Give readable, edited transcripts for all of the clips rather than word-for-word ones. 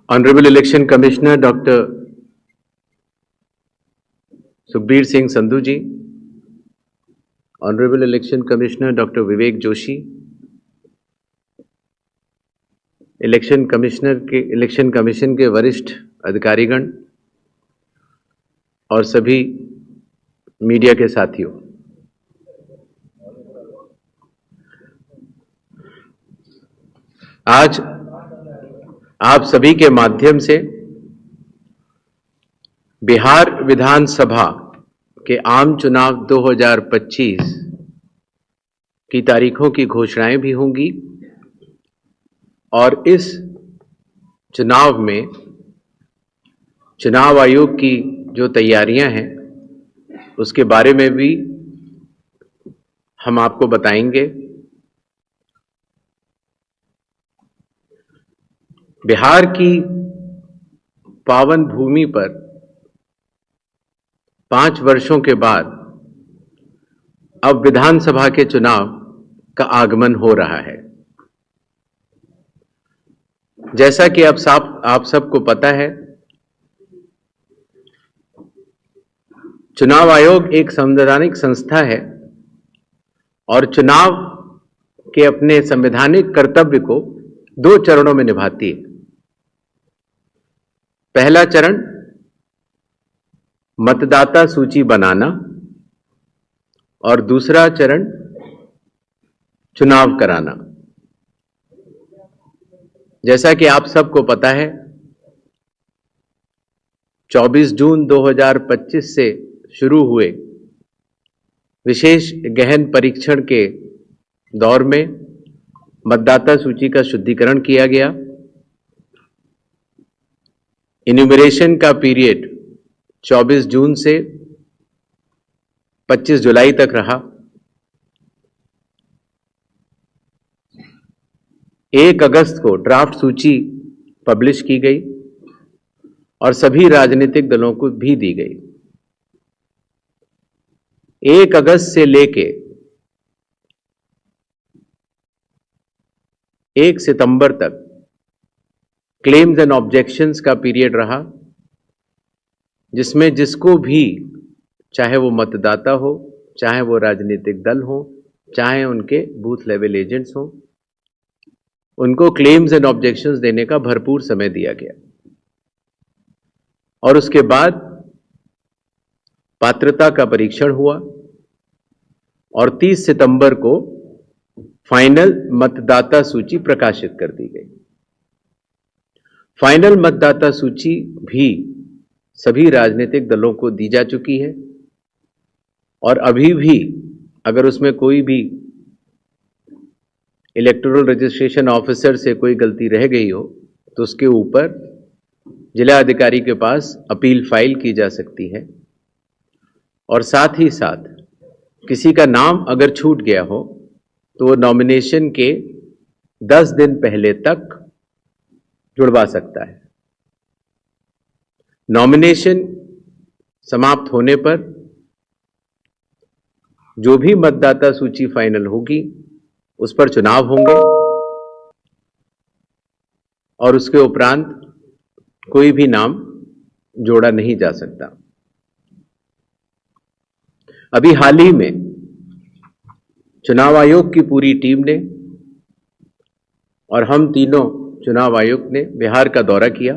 Honorable Election Commissioner Dr. Sukhbir Singh Sandhu ji, Honorable Election Commissioner Dr. Vivek Joshi, election commission के वरिष्ठ अधिकारीगण और सभी media के साथियों, आज आप सभी के माध्यम से बिहार विधानसभा के आम चुनाव 2025 की तारीखों की घोषणाएं भी होंगी और इस चुनाव में चुनाव आयोग की जो तैयारियां हैं उसके बारे में भी हम आपको बताएंगे। बिहार की पावन भूमि पर 5 वर्षों के बाद अब विधानसभा के चुनाव का आगमन हो रहा है। जैसा कि आप सबको पता है, चुनाव आयोग एक संवैधानिक संस्था है और चुनाव के अपने संवैधानिक कर्तव्य को 2 चरणों में निभाती है। पहला चरण मतदाता सूची बनाना और दूसरा चरण चुनाव कराना। जैसा कि आप सबको पता है, 24 जून 2025 से शुरू हुए विशेष गहन परीक्षण के दौर में मतदाता सूची का शुद्धिकरण किया गया। इन्यूमरेशन का पीरियड 24 जून से 25 जुलाई तक रहा। 1 अगस्त को ड्राफ्ट सूची पब्लिश की गई और सभी राजनीतिक दलों को भी दी गई। 1 अगस्त से लेके 1 सितंबर तक क्लेम्स एंड ऑब्जेक्शंस का पीरियड रहा, जिसमें जिसको भी, चाहे वो मतदाता हो, चाहे वो राजनीतिक दल हो, चाहे उनके बूथ लेवल एजेंट्स हो, उनको क्लेम्स एंड ऑब्जेक्शंस देने का भरपूर समय दिया गया। और उसके बाद पात्रता का परीक्षण हुआ और 30 सितंबर को फाइनल मतदाता सूची प्रकाशित कर दी गई। फाइनल मतदाता सूची भी सभी राजनीतिक दलों को दी जा चुकी है और अभी भी अगर उसमें कोई भी इलेक्टोरल रजिस्ट्रेशन ऑफिसर से कोई गलती रह गई हो तो उसके ऊपर जिला अधिकारी के पास अपील फाइल की जा सकती है। और साथ ही साथ किसी का नाम अगर छूट गया हो तो वो नॉमिनेशन के 10 दिन पहले तक जुड़वा सकता है। नॉमिनेशन समाप्त होने पर जो भी मतदाता सूची फाइनल होगी उस पर चुनाव होंगे और उसके उपरांत कोई भी नाम जोड़ा नहीं जा सकता। अभी हाल ही में चुनाव आयोग की पूरी टीम ने और हम तीनों चुनाव आयुक्त ने बिहार का दौरा किया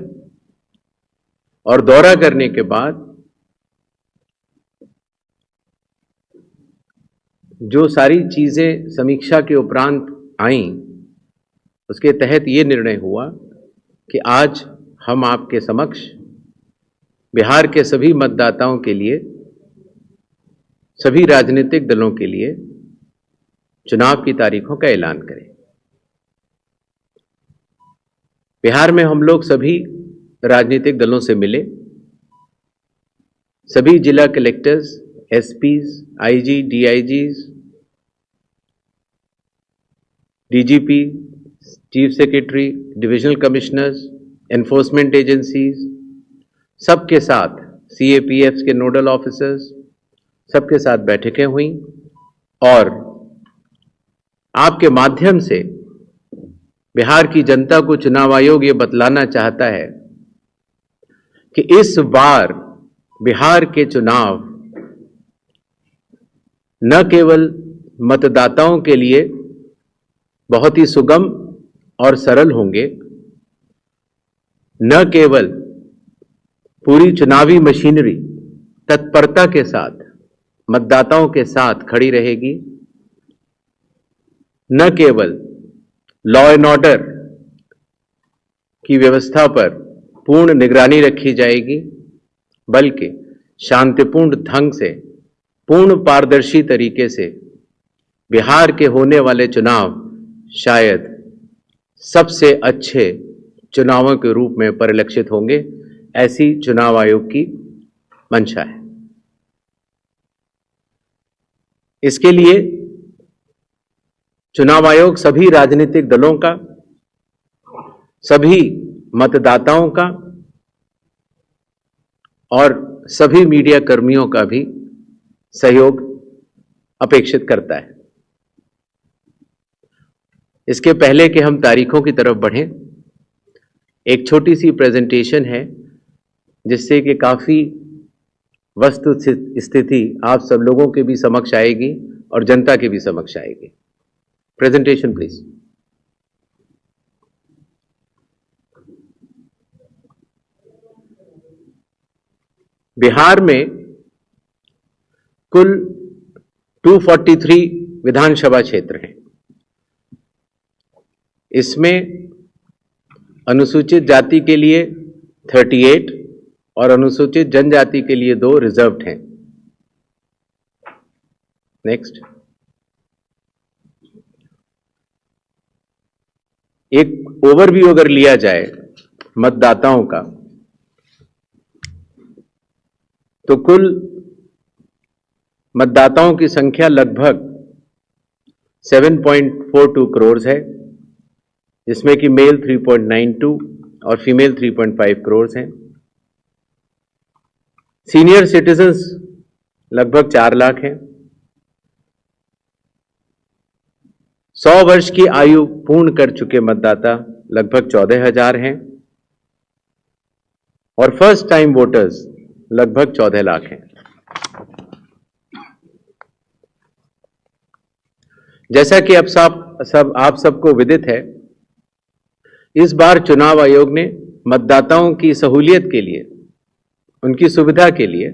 और दौरा करने के बाद जो सारी चीजें समीक्षा के उपरांत आईं, उसके तहत ये निर्णय हुआ कि आज हम आपके समक्ष बिहार के सभी मतदाताओं के लिए, सभी राजनीतिक दलों के लिए चुनाव की तारीखों का ऐलान करें। बिहार में हम लोग सभी राजनीतिक दलों से मिले, सभी जिला collectors, SPs, IG, DIGs, DGP, chief secretary, divisional commissioners, enforcement agencies, सबके साथ सीएपीएफ के नोडल ऑफिसर्स, सबके साथ बैठकें हुई और आपके माध्यम से बिहार की जनता को चुनाव आयोग ये बतलाना चाहता है कि इस बार बिहार के चुनाव न केवल मतदाताओं के लिए बहुत ही सुगम और सरल होंगे, न केवल पूरी चुनावी मशीनरी तत्परता के साथ मतदाताओं के साथ खड़ी रहेगी, न केवल लॉ एंड ऑर्डर की व्यवस्था पर पूर्ण निगरानी रखी जाएगी, बल्कि शांतिपूर्ण ढंग से, पूर्ण पारदर्शी तरीके से बिहार के होने वाले चुनाव शायद सबसे अच्छे चुनावों के रूप में परिलक्षित होंगे, ऐसी चुनाव आयोग की मंशा है। इसके लिए चुनाव आयोग सभी राजनीतिक दलों का, सभी मतदाताओं का और सभी मीडिया कर्मियों का भी सहयोग अपेक्षित करता है। इसके पहले कि हम तारीखों की तरफ बढ़ें, एक छोटी सी प्रेजेंटेशन है जिससे कि काफी वस्तु स्थिति आप सब लोगों के भी समक्ष आएगी और जनता के भी समक्ष आएगी। Presentation please. बिहार में कुल 243 विधानसभा क्षेत्र हैं। इसमें अनुसूचित जाति के लिए 38 और अनुसूचित जनजाति के लिए 2 रिजर्व्ड हैं। नेक्स्ट। एक ओवरव्यू अगर लिया जाए मतदाताओं का, तो कुल मतदाताओं की संख्या लगभग 7.42 करोड़ है, जिसमें कि मेल 3.92 और फीमेल 3.5 करोड़ हैं। सीनियर सिटीजन्स लगभग 4 लाख हैं। 100 वर्ष की आयु पूर्ण कर चुके मतदाता लगभग 14,000 हैं और फर्स्ट टाइम वोटर्स लगभग 14 लाख हैं। जैसा कि अब आप सबको विदित है, इस बार चुनाव आयोग ने मतदाताओं की सहूलियत के लिए, उनकी सुविधा के लिए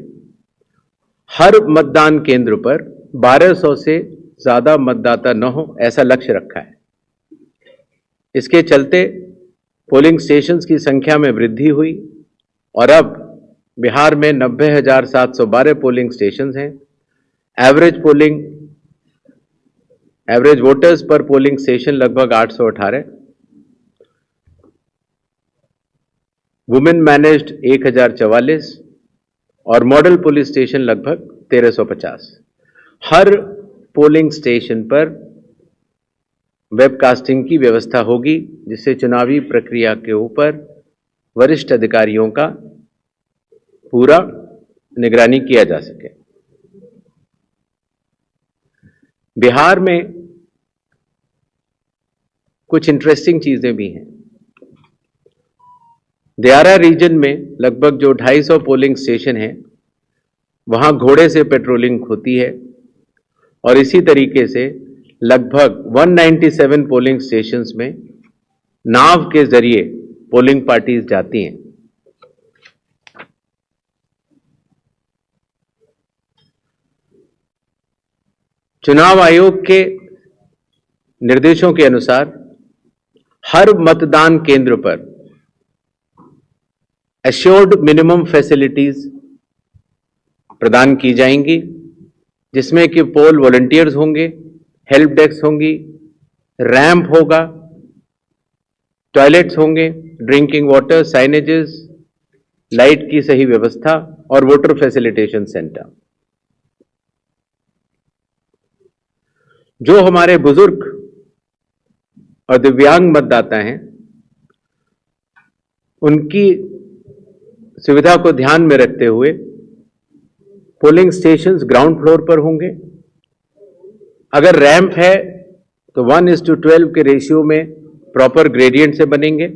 हर मतदान केंद्र पर 1200 से ज्यादा मतदाता न हो, ऐसा लक्ष्य रखा है। इसके चलते पोलिंग स्टेशंस की संख्या में वृद्धि हुई और अब बिहार में 90,712 पोलिंग स्टेशंस हैं। एवरेज वोटर्स पर पोलिंग स्टेशन लगभग 818। वुमेन मैनेज्ड 1044 और मॉडल पुलिस स्टेशन लगभग 1350। हर पोलिंग स्टेशन पर वेबकास्टिंग की व्यवस्था होगी, जिससे चुनावी प्रक्रिया के ऊपर वरिष्ठ अधिकारियों का पूरा निगरानी किया जा सके। बिहार में कुछ इंटरेस्टिंग चीजें भी हैं। दियारा रीजन में लगभग जो 250 पोलिंग स्टेशन है, वहां घोड़े से पेट्रोलिंग होती है और इसी तरीके से लगभग 197 पोलिंग स्टेशंस में नाव के जरिए पोलिंग पार्टीज जाती हैं। चुनाव आयोग के निर्देशों के अनुसार हर मतदान केंद्र पर एश्योर्ड मिनिमम फैसिलिटीज प्रदान की जाएंगी, जिसमें कि पोल वॉलंटियर्स होंगे, हेल्प डेस्क होंगी, रैंप होगा, टॉयलेट्स होंगे, ड्रिंकिंग वाटर, साइनेजेस, लाइट की सही व्यवस्था और वोटर फैसिलिटेशन सेंटर। जो हमारे बुजुर्ग और दिव्यांग मतदाता हैं, उनकी सुविधा को ध्यान में रखते हुए पोलिंग स्टेशंस ग्राउंड फ्लोर पर होंगे। अगर रैंप है तो 1:12 के रेशियो में प्रॉपर ग्रेडियंट से बनेंगे।